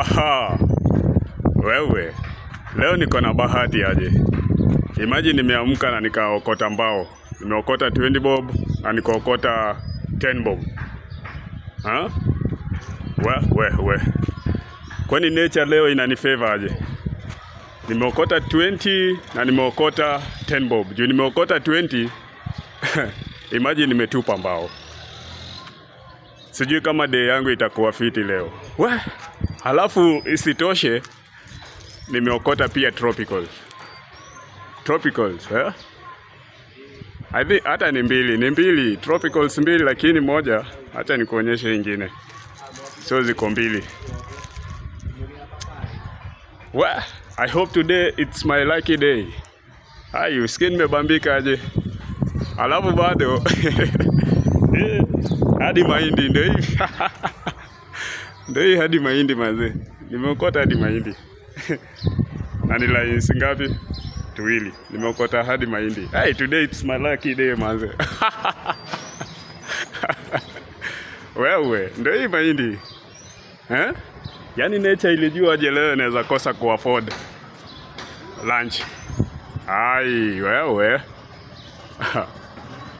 Aha. Wewe. Leo niko na bahati aje. Imagine nimeamka na nikaokota mbao. Nimeokota 20 bob na nikaokota 10 bob. Ha? We. Kwani nature leo inanifavor aje? Nimeokota 20 na nimeokota 10 bob. Juu nimeokota 20. Imagine nimetupa mbao. Sijui kama day yangu itakuwa fiti leo. Halafu isitoshe nimeokota pia tropicals. Tropicals, eh? I think hata ni mbili. Tropicals mbili lakini moja hata nikuonyeshe ingine. So ziko mbili. I hope today it's my lucky day. Hayo skin mebambika aje. Alafu bado hadi mahindi ndio hivi. Ndio hadi mahindi mazee. Nimeokota hadi mahindi. Na ni lines ngapi? 2. Nimeokota hadi mahindi. Hey, today it's my lucky day mazee. Wewe, ndio hii mahindi. Eh? Yaani nature ilijua aje leo naweza kosa ku afford lunch. Ai, wewe.